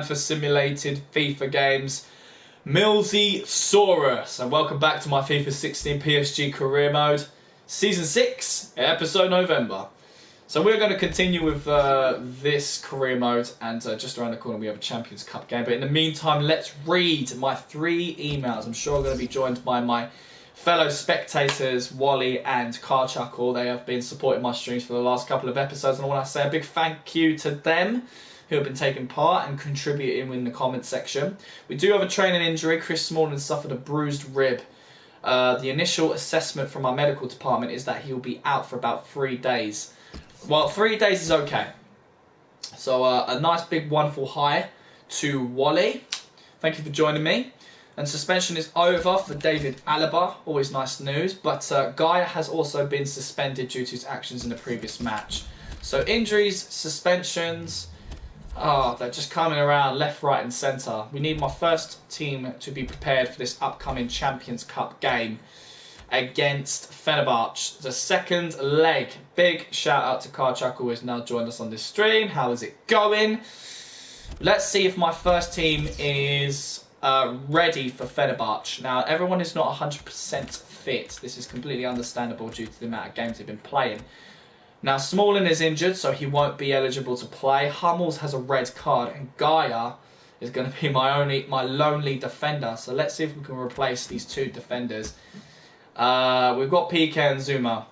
for simulated FIFA games, MillzySawUs, and welcome back to my FIFA 16 PSG career mode, season 6, episode November. So we're going to continue with this career mode, and just around the corner we have a Champions Cup game. But in the meantime, let's read my 3 emails. I'm sure I'm going to be joined by my fellow spectators, Wally and Carchuckle. They have been supporting my streams for the last couple of episodes, and I want to say a big thank you to them who have been taking part and contributing in the comment section. We do have a training injury. Chris Smalling suffered a bruised rib. The initial assessment from our medical department is that he will be out for about 3 days. Well, 3 days is okay. So a nice big wonderful hi to Wally. Thank you for joining me. And suspension is over for David Alaba. Always nice news. But Gaia has also been suspended due to his actions in the previous match. So injuries, suspensions, they're just coming around left, right and centre. We need my first team to be prepared for this upcoming Champions Cup game against Fenerbahce. The second leg. Big shout out to Carchuckle who has now joined us on this stream. How is it going? Let's see if my first team is ready for Fenerbahce. Now, everyone is not 100% fit. This is completely understandable due to the amount of games they've been playing. Now, Smalling is injured, so he won't be eligible to play. Hummels has a red card, and Gaia is going to be my lonely defender. So let's see if we can replace these 2 defenders. We've got PK and Zuma.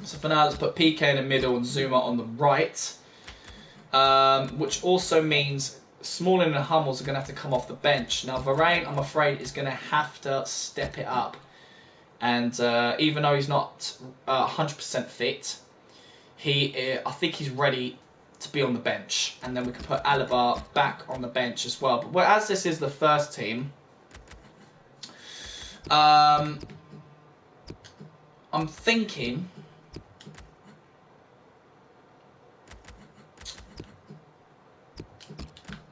So for now, let's put PK in the middle and Zuma on the right. Which also means Smalling and Hummels are going to have to come off the bench. Now, Varane, I'm afraid, is going to have to step it up. And even though he's not 100% fit, I think he's ready to be on the bench. And then we can put Alaba back on the bench as well. But as this is the first team, I'm thinking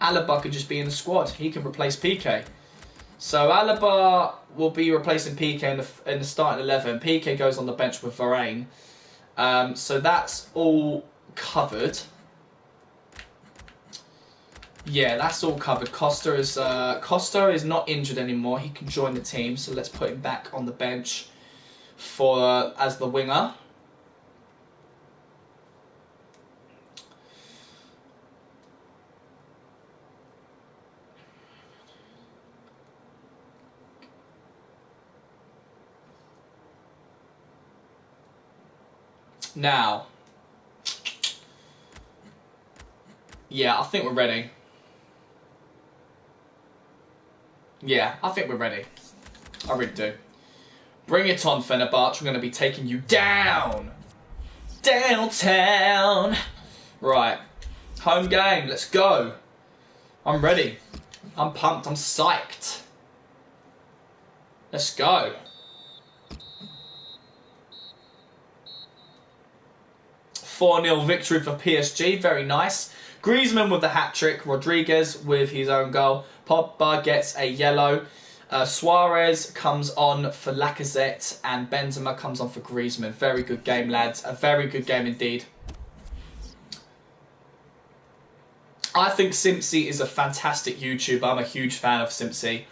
Alaba could just be in the squad. He can replace PK. So Alaba will be replacing PK in the starting 11. PK goes on the bench with Varane. So that's all covered. Yeah, that's all covered. Costa is not injured anymore. He can join the team. So let's put him back on the bench for as the winger. Now, yeah, I think we're ready. Yeah, I think we're ready. I really do. Bring it on, Fenerbahce. I'm going to be taking you down. Downtown. Right. Home game. Let's go. I'm ready. I'm pumped. I'm psyched. Let's go. 4-0 victory for PSG. Very nice. Griezmann with the hat-trick. Rodriguez with his own goal. Pogba gets a yellow. Suarez comes on for Lacazette. And Benzema comes on for Griezmann. Very good game, lads. A very good game indeed. I think Simpsy is a fantastic YouTuber. I'm a huge fan of Simpsy.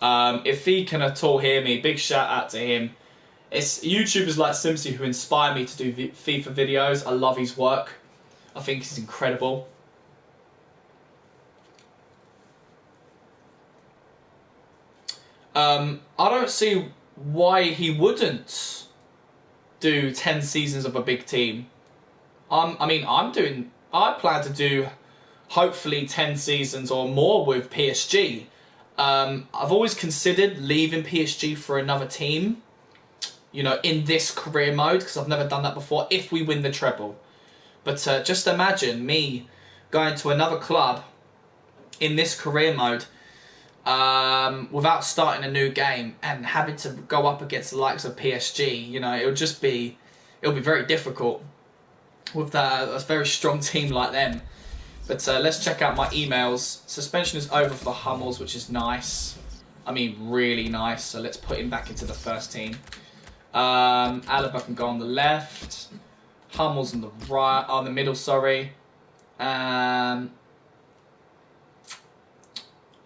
If he can at all hear me, big shout out to him. It's YouTubers like Simpsy who inspire me to do FIFA videos. I love his work. I think he's incredible. I don't see why he wouldn't do 10 seasons of a big team. I plan to do hopefully 10 seasons or more with PSG. I've always considered leaving PSG for another team, you know, in this career mode, because I've never done that before, if we win the treble. But just imagine me going to another club in this career mode without starting a new game and having to go up against the likes of PSG. You know, it'll be very difficult with a very strong team like them. But let's check out my emails. Suspension is over for Hummels, which is nice. I mean, really nice. So let's put him back into the first team. Alaba can go on the left. Hummels on the right, on the middle, sorry.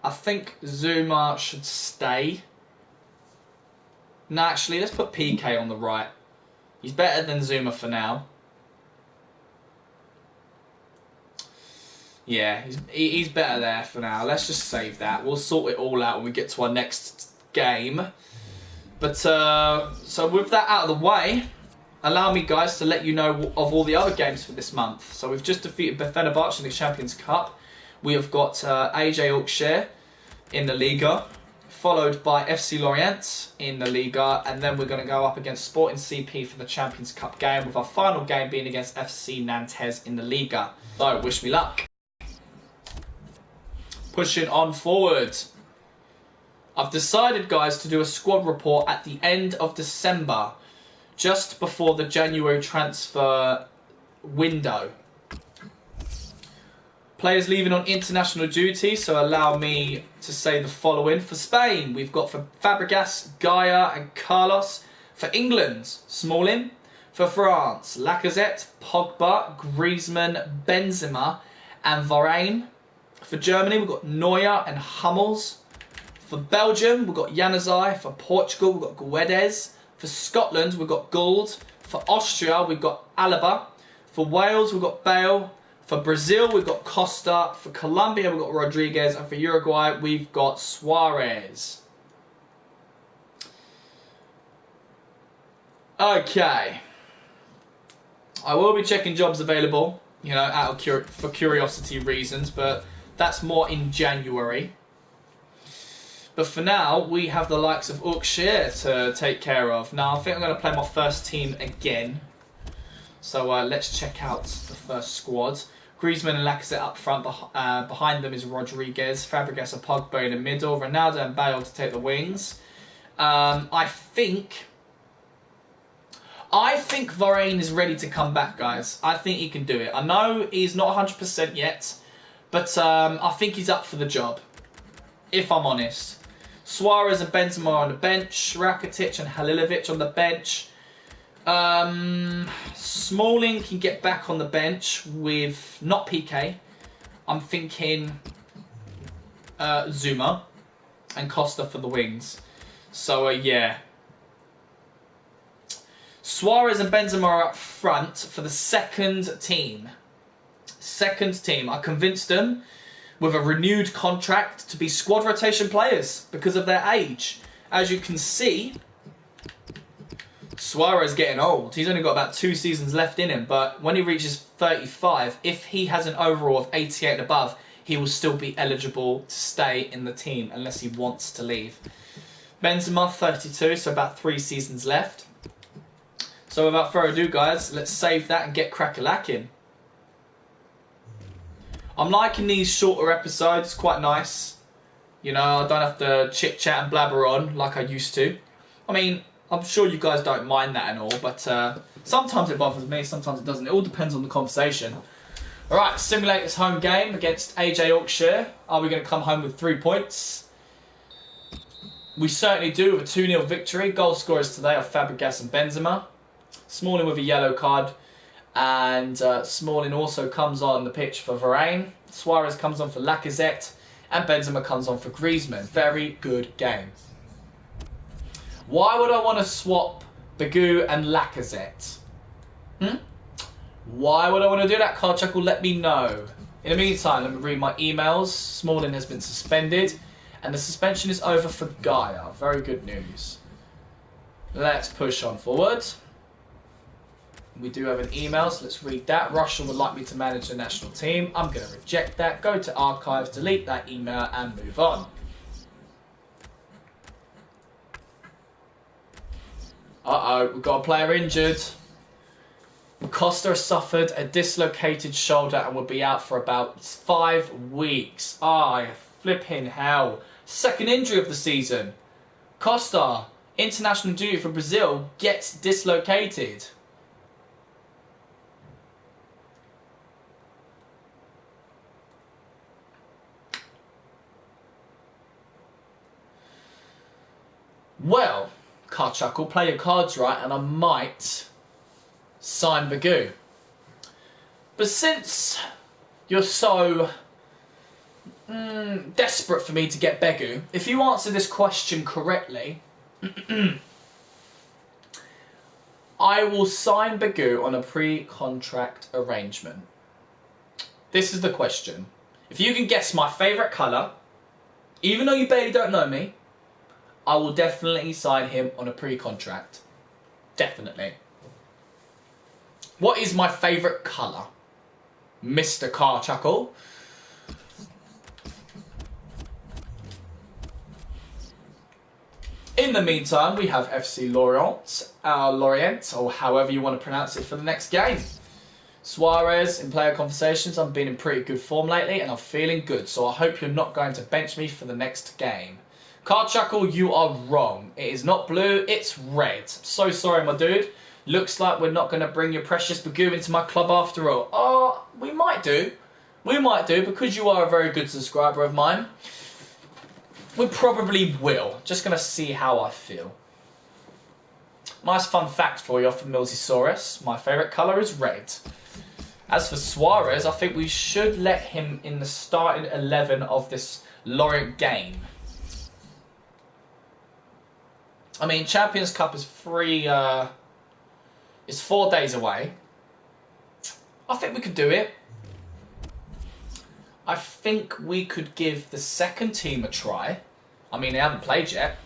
I think Zuma should stay. No, actually, let's put PK on the right. He's better than Zuma for now. Yeah, he's better there for now. Let's just save that. We'll sort it all out when we get to our next game. But, so with that out of the way, allow me, guys, to let you know of all the other games for this month. So we've just defeated Fenerbahce in the Champions Cup. We have got AJ Alkmaar in the Liga, followed by FC Lorient in the Liga, and then we're going to go up against Sporting CP for the Champions Cup game, with our final game being against FC Nantes in the Liga. So, wish me luck. Pushing on forward. I've decided, guys, to do a squad report at the end of December, just before the January transfer window. Players leaving on international duty, so allow me to say the following. For Spain, we've got for Fabregas, Gaia and Carlos. For England, Smalling. For France, Lacazette, Pogba, Griezmann, Benzema and Varane. For Germany, we've got Neuer and Hummels. For Belgium, we've got Januzaj. For Portugal, we've got Guedes. For Scotland, we've got Gould. For Austria, we've got Alaba. For Wales, we've got Bale. For Brazil, we've got Costa. For Colombia, we've got Rodriguez. And for Uruguay, we've got Suarez. Okay. I will be checking jobs available, you know, out of for curiosity reasons, but that's more in January. But for now, we have the likes of Alkmaar to take care of. Now, I think I'm going to play my first team again. So let's check out the first squad. Griezmann and Lacazette up front. Behind them is Rodriguez. Fabregas and Pogba in the middle. Ronaldo and Bale to take the wings. I think Varane is ready to come back, guys. I think he can do it. I know he's not 100% yet, but I think he's up for the job, if I'm honest. Suarez and Benzema on the bench. Rakitic and Halilovic on the bench. Smalling can get back on the bench with not PK. I'm thinking Zuma and Costa for the wings. So yeah. Suarez and Benzema are up front for the second team. Second team. I convinced them with a renewed contract to be squad rotation players because of their age. As you can see, Suarez getting old. He's only got about 2 seasons left in him, but when he reaches 35, if he has an overall of 88 and above, he will still be eligible to stay in the team unless he wants to leave. Benzema, 32, so about 3 seasons left. So without further ado, guys, let's save that and get crack-a-lacking. I'm liking these shorter episodes, quite nice. You know, I don't have to chit-chat and blabber on like I used to. I mean, I'm sure you guys don't mind that and all, but sometimes it bothers me, sometimes it doesn't. It all depends on the conversation. Alright, simulate this home game against AJ Alkmaar. Are we going to come home with 3 points? We certainly do, with a 2-0 victory. Goal scorers today are Fabregas and Benzema. Smalling with a yellow card. And Smalling also comes on the pitch for Varane. Suarez comes on for Lacazette. And Benzema comes on for Griezmann. Very good game. Why would I want to swap Bagoo and Lacazette? Why would I want to do that? Card Chuckle, let me know. In the meantime, let me read my emails. Smalling has been suspended. And the suspension is over for Gaia. Very good news. Let's push on forward. We do have an email, so let's read that. Russia would like me to manage the national team. I'm going to reject that. Go to archives, delete that email, and move on. Uh-oh, we've got a player injured. Costa has suffered a dislocated shoulder and will be out for about 5 weeks. Flipping hell. Second injury of the season. Costa, international duty for Brazil, gets dislocated. Well, Card Chuckle, play your cards right and I might sign Bagoo. But since you're so desperate for me to get Begu. If you answer this question correctly, I will sign Begu on a pre-contract arrangement. This is the question. If you can guess my favourite colour, even though you barely don't know me, I will definitely sign him on a pre-contract. Definitely. What is my favourite colour? Mr. Car Chuckle. In the meantime, we have FC Lorient, or however you want to pronounce it, for the next game. Suarez, in player conversations, I've been in pretty good form lately and I'm feeling good, so I hope you're not going to bench me for the next game. Car Chuckle, you are wrong. It is not blue, it's red. So sorry, my dude. Looks like we're not going to bring your precious Bagoo into my club after all. Oh, we might do. We might do, because you are a very good subscriber of mine. We probably will. Just going to see how I feel. Nice fun fact for you from MillzySawUs. My favourite colour is red. As for Suarez, I think we should let him in the starting 11 of this Lorient game. I mean, Champions Cup is it's 4 days away. I think we could do it. I think we could give the second team a try. I mean, they haven't played yet.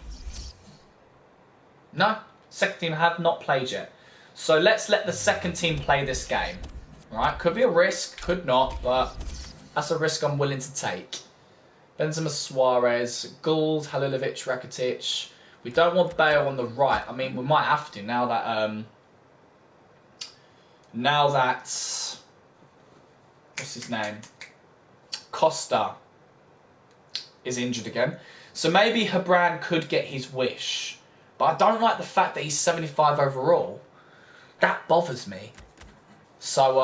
No, second team have not played yet. So let's let the second team play this game. Right? Could be a risk, could not, but that's a risk I'm willing to take. Benzema, Suarez, Gould, Halilovic, Rakitic. We don't want Bale on the right. I mean, we might have to now that what's his name? Costa is injured again. So maybe Hebran could get his wish. But I don't like the fact that he's 75 overall. That bothers me. So,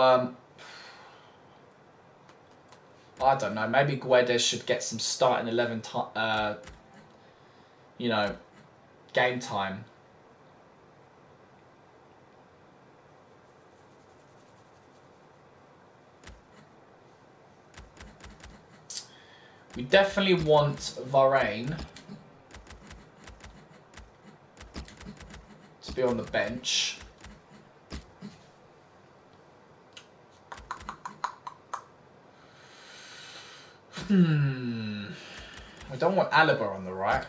I don't know. Maybe Guedes should get some starting 11, game time. We definitely want Varane to be on the bench. I don't want Alaba on the right.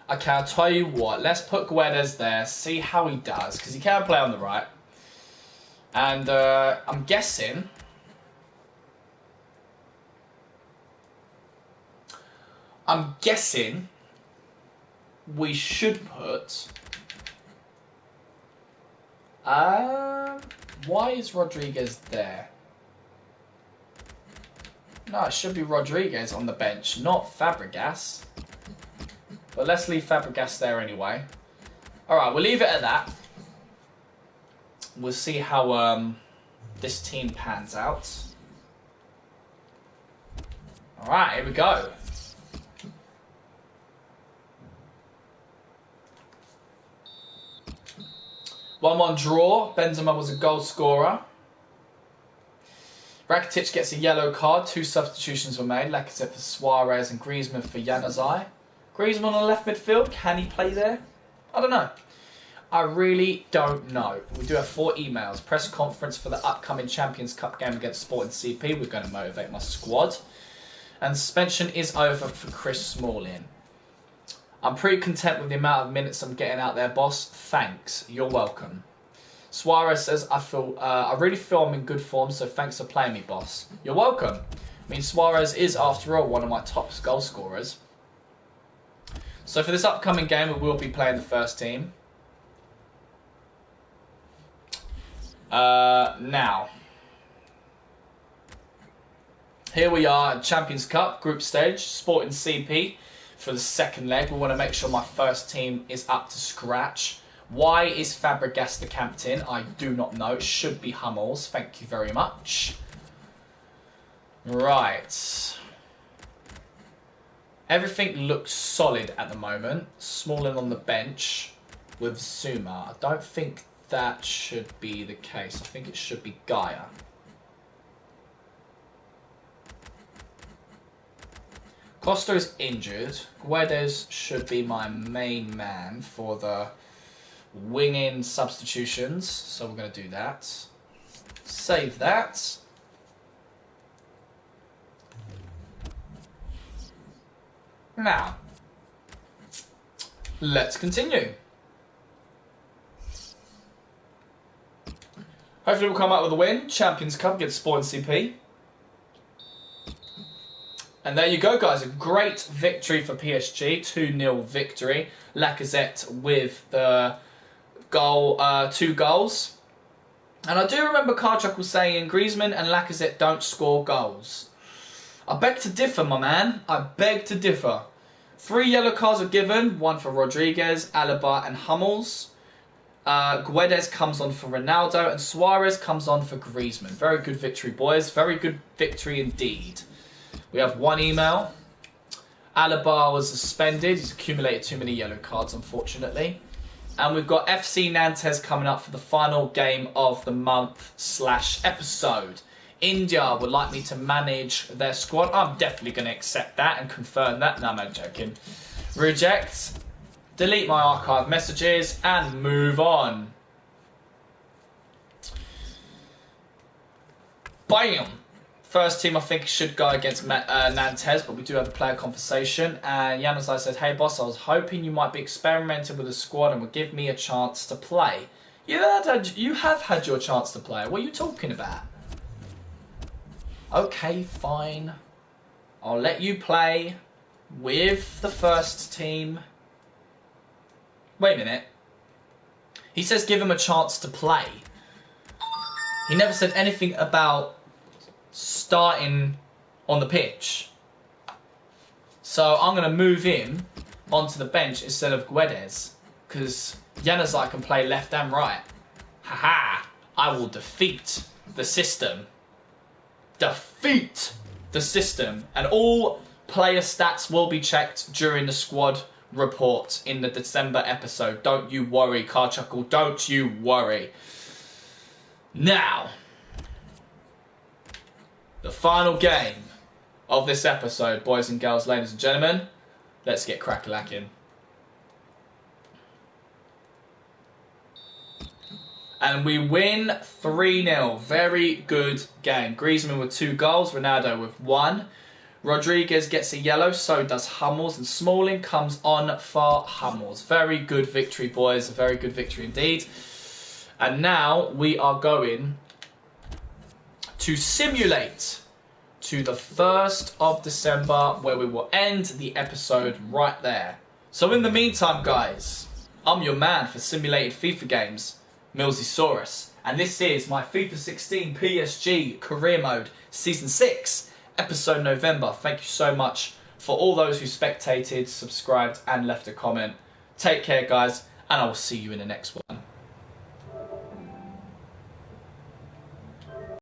Okay, I'll tell you what. Let's put Guedes there, see how he does, because he can play on the right. And I'm guessing we should put why is Rodriguez there? No, it should be Rodriguez on the bench, not Fabregas. But let's leave Fabregas there anyway. Alright, we'll leave it at that. We'll see how this team pans out. Alright, here we go. 1-1 draw. Benzema was a goal scorer. Rakitic gets a yellow card. 2 substitutions were made. Lacazette for Suarez and Griezmann for Januzaj. Griezmann on left midfield. Can he play there? I don't know. I really don't know. We do have 4 emails. Press conference for the upcoming Champions Cup game against Sporting CP. We're going to motivate my squad. And suspension is over for Chris Smalling. I'm pretty content with the amount of minutes I'm getting out there, boss. Thanks. You're welcome. Suarez says, I really feel I'm in good form, so thanks for playing me, boss. You're welcome. I mean, Suarez is, after all, one of my top goal scorers. So for this upcoming game, we will be playing the first team. Now, here we are at Champions Cup group stage, Sporting CP for the second leg. We want to make sure my first team is up to scratch. Why is Fabregas the captain? I do not know. It should be Hummels. Thank you very much. Right. Everything looks solid at the moment. Smalling on the bench with Zuma. I don't think that should be the case. I think it should be Gaia. Costa is injured. Guedes should be my main man for the wing-in substitutions. So we're going to do that. Save that. Now, let's continue. Hopefully we'll come out with a win. Champions Cup against Sport and CP. And there you go, guys. A great victory for PSG. 2-0 victory. Lacazette with the goal, 2 goals. And I do remember Karchuk was saying Griezmann and Lacazette don't score goals. I beg to differ, my man. I beg to differ. 3 yellow cards are given. 1 for Rodriguez, Alaba and Hummels. Guedes comes on for Ronaldo. And Suarez comes on for Griezmann. Very good victory, boys. Very good victory indeed. We have 1 email. Alaba was suspended. He's accumulated too many yellow cards, unfortunately. And we've got FC Nantes coming up for the final game of the month/episode. India would like me to manage their squad. I'm definitely going to accept that and confirm that. No, I'm not joking. Reject. Delete my archive messages and move on. Bam! First team I think should go against Nantes, but we do have a player conversation. And Yanazai said, hey boss, I was hoping you might be experimenting with a squad and would give me a chance to play. You have had your chance to play. What are you talking about? Okay, fine. I'll let you play with the first team. Wait a minute. He says give him a chance to play. He never said anything about starting on the pitch. So I'm going to move him onto the bench instead of Guedes. Because Yanazai can play left and right. Haha. I will defeat the system. Defeat the system. And all player stats will be checked during the squad report in the December episode. Don't you worry, Carchuckle. Don't you worry. Now, the final game of this episode, boys and girls, ladies and gentlemen. Let's get crack-a-lacking. And we win 3-0. Very good game. Griezmann with 2 goals. Ronaldo with 1. Rodriguez gets a yellow. So does Hummels. And Smalling comes on for Hummels. Very good victory, boys. A very good victory indeed. And now we are going to simulate to the 1st of December, where we will end the episode right there. So in the meantime, guys, I'm your man for simulated FIFA games, MillzySawUs, and this is my FIFA 16 PSG Career Mode Season 6, Episode November. Thank you so much for all those who spectated, subscribed, and left a comment. Take care, guys, and I will see you in the next one.